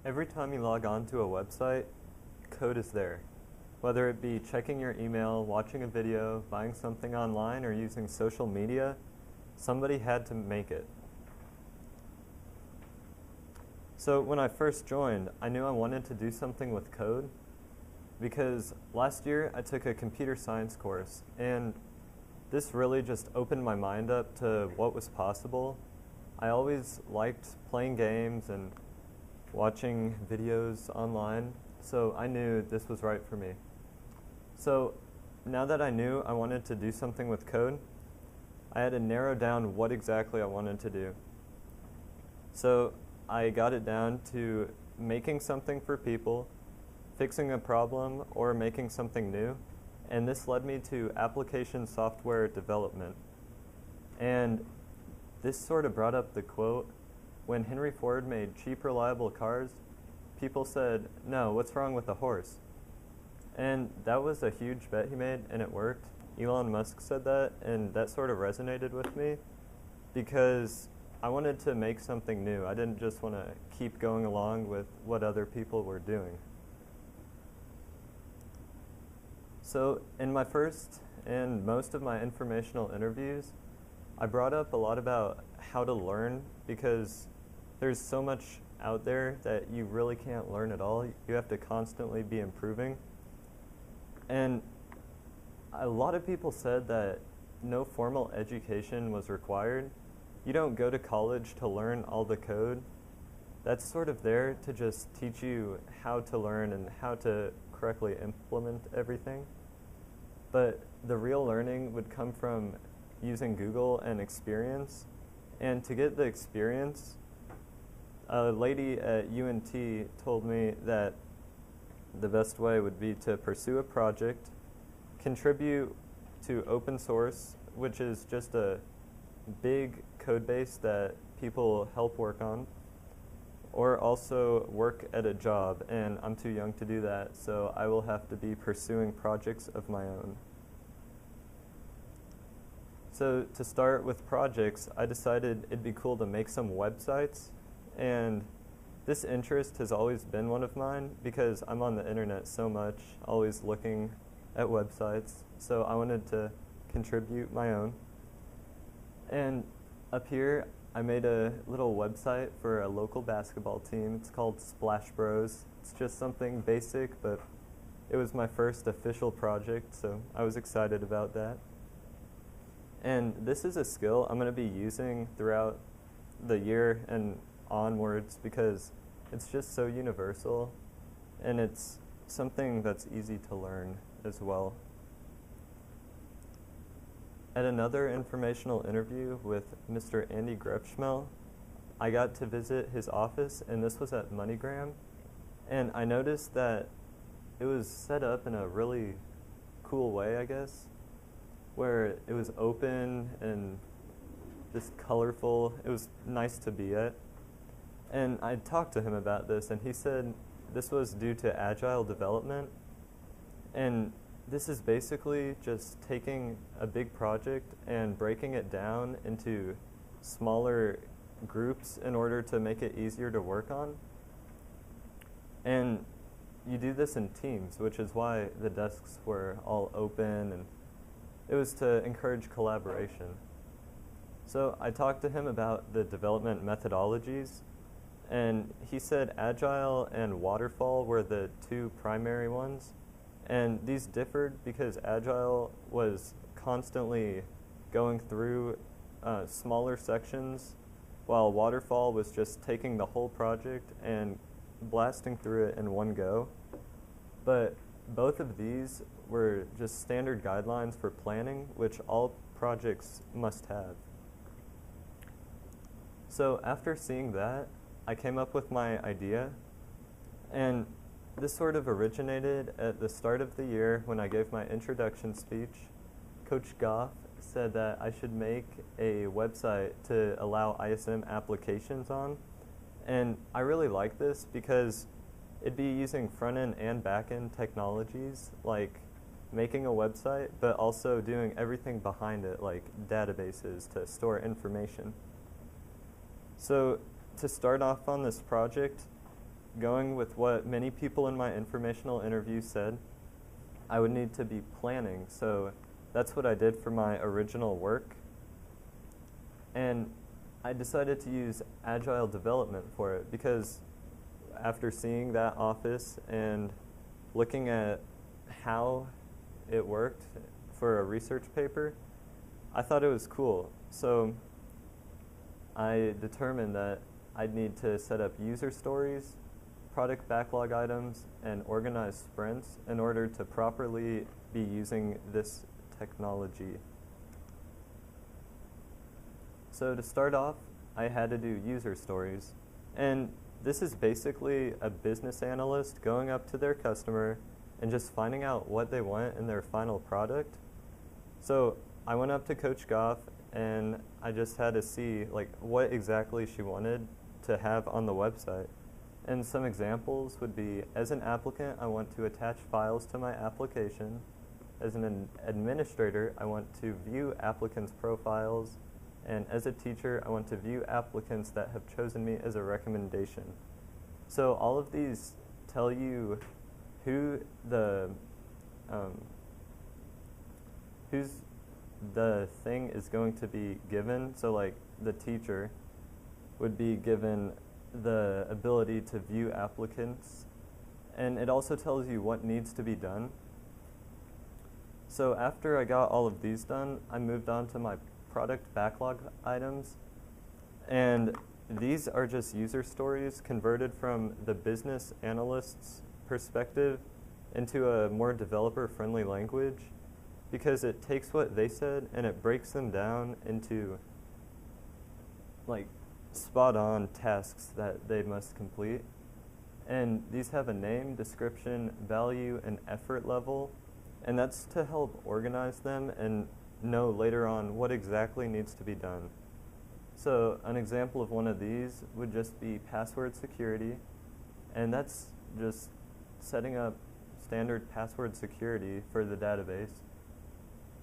Every time you log on to a website, code is there. Whether it be checking your email, watching a video, buying something online, or using social media, somebody had to make it. So when I first joined, I knew I wanted to do something with code because last year I took a computer science course, and this really just opened my mind up to what was possible. I always liked playing games and watching videos online, so I knew this was right for me. So now that I knew I wanted to do something with code, I had to narrow down what exactly I wanted to do. So I got it down to making something for people, fixing a problem, or making something new, and this led me to application software development. And this sort of brought up the quote, when Henry Ford made cheap, reliable cars, people said, "No, what's wrong with a horse?" And that was a huge bet he made, and it worked. Elon Musk said that, and that sort of resonated with me because I wanted to make something new. I didn't just want to keep going along with what other people were doing. So in my first and most of my informational interviews, I brought up a lot about how to learn because there's so much out there that you really can't learn it all. You have to constantly be improving. And a lot of people said that no formal education was required. You don't go to college to learn all the code. That's sort of there to just teach you how to learn and how to correctly implement everything. But the real learning would come from using Google and experience. And to get the experience, a lady at UNT told me that the best way would be to pursue a project, contribute to open source, which is just a big code base that people help work on, or also work at a job, and I'm too young to do that, so I will have to be pursuing projects of my own. So to start with projects, I decided it'd be cool to make some websites, and this interest has always been one of mine because I'm on the internet so much, always looking at websites, so I wanted to contribute my own. And up here, I made a little website for a local basketball team. It's called Splash Bros. It's just something basic, but it was my first official project, so I was excited about that. And this is a skill I'm going to be using throughout the year and onwards because it's just so universal, and it's something that's easy to learn as well. At another informational interview with Mr. Andy Grepschmel, I got to visit his office, and this was at MoneyGram, and I noticed that it was set up in a really cool way, I guess, where it was open and just colorful. It was nice to be at. And I talked to him about this, and he said this was due to agile development. And this is basically just taking a big project and breaking it down into smaller groups in order to make it easier to work on. And you do this in teams, which is why the desks were all open, and it was to encourage collaboration. So I talked to him about the development methodologies, and he said Agile and Waterfall were the two primary ones. And these differed because Agile was constantly going through smaller sections, while Waterfall was just taking the whole project and blasting through it in one go. But both of these were just standard guidelines for planning, which all projects must have. So after seeing that, I came up with my idea, and this sort of originated at the start of the year when I gave my introduction speech. Coach Goff said that I should make a website to allow ISM applications on, and I really like this because it'd be using front-end and back-end technologies, like making a website, but also doing everything behind it, like databases to store information. So to start off on this project, going with what many people in my informational interview said, I would need to be planning. So that's what I did for my original work. And I decided to use agile development for it because after seeing that office and looking at how it worked for a research paper, I thought it was cool. So I determined that I'd need to set up user stories, product backlog items, and organize sprints in order to properly be using this technology. So to start off, I had to do user stories. And this is basically a business analyst going up to their customer and just finding out what they want in their final product. So I went up to Coach Goff and I just had to see like what exactly she wanted to have on the website. And some examples would be, as an applicant, I want to attach files to my application. As an administrator, I want to view applicants' profiles. And as a teacher, I want to view applicants that have chosen me as a recommendation. So all of these tell you who's the thing is going to be given. So like the teacher would be given the ability to view applicants, and it also tells you what needs to be done. So after I got all of these done, I moved on to my product backlog items, and these are just user stories converted from the business analyst's perspective into a more developer-friendly language, because it takes what they said and it breaks them down into like spot-on tasks that they must complete. And these have a name, description, value, and effort level, and that's to help organize them and know later on what exactly needs to be done. So an example of one of these would just be password security, and that's just setting up standard password security for the database.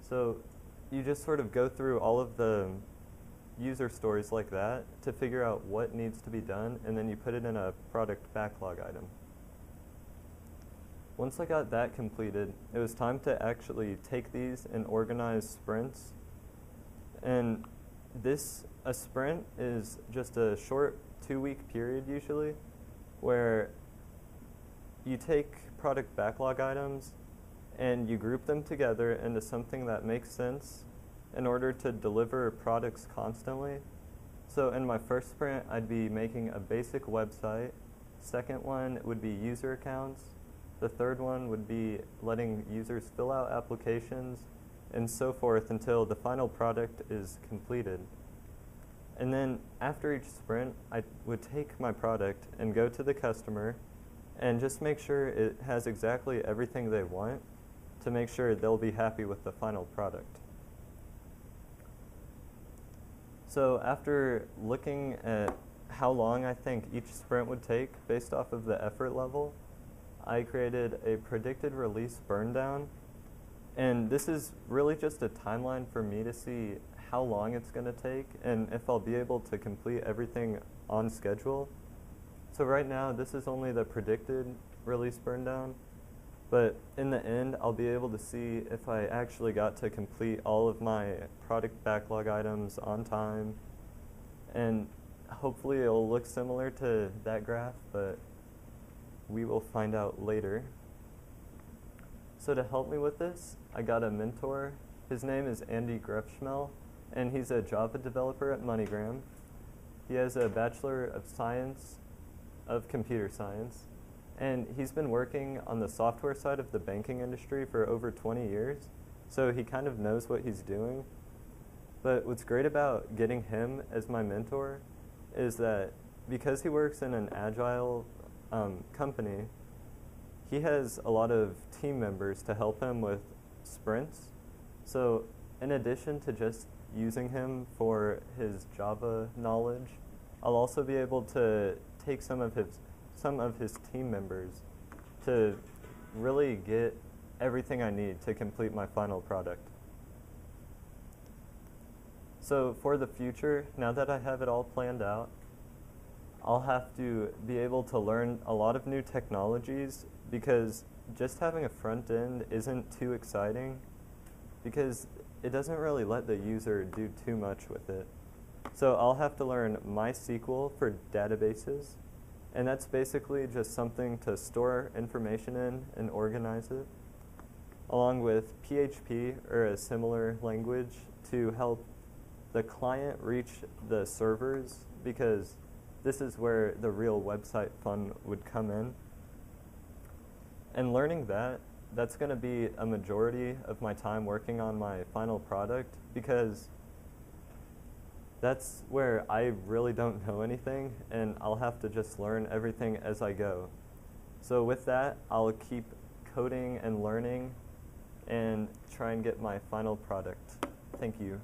So you just sort of go through all of the user stories like that to figure out what needs to be done, and then you put it in a product backlog item. Once I got that completed, it was time to actually take these and organize sprints. And a sprint is just a short 2-week period usually, where you take product backlog items and you group them together into something that makes sense in order to deliver products constantly. So in my first sprint, I'd be making a basic website. Second one would be user accounts. The third one would be letting users fill out applications, and so forth until the final product is completed. And then after each sprint, I would take my product and go to the customer and just make sure it has exactly everything they want to make sure they'll be happy with the final product. So after looking at how long I think each sprint would take based off of the effort level, I created a predicted release burn down. And this is really just a timeline for me to see how long it's going to take and if I'll be able to complete everything on schedule. So right now, this is only the predicted release burn down, but in the end, I'll be able to see if I actually got to complete all of my product backlog items on time, and hopefully it'll look similar to that graph, but we will find out later. So to help me with this, I got a mentor. His name is Andy Grefschmel, and he's a Java developer at MoneyGram. He has a Bachelor of Science of Computer Science, and he's been working on the software side of the banking industry for over 20 years, so he kind of knows what he's doing. But what's great about getting him as my mentor is that because he works in an agile company, he has a lot of team members to help him with sprints. So in addition to just using him for his Java knowledge, I'll also be able to take some of his team members to really get everything I need to complete my final product. So for the future, now that I have it all planned out, I'll have to be able to learn a lot of new technologies because just having a front end isn't too exciting because it doesn't really let the user do too much with it. So I'll have to learn MySQL for databases, and that's basically just something to store information in and organize it, along with PHP or a similar language to help the client reach the servers, because this is where the real website fun would come in. And learning that's going to be a majority of my time working on my final product, because that's where I really don't know anything, and I'll have to just learn everything as I go. So with that, I'll keep coding and learning and try and get my final product. Thank you.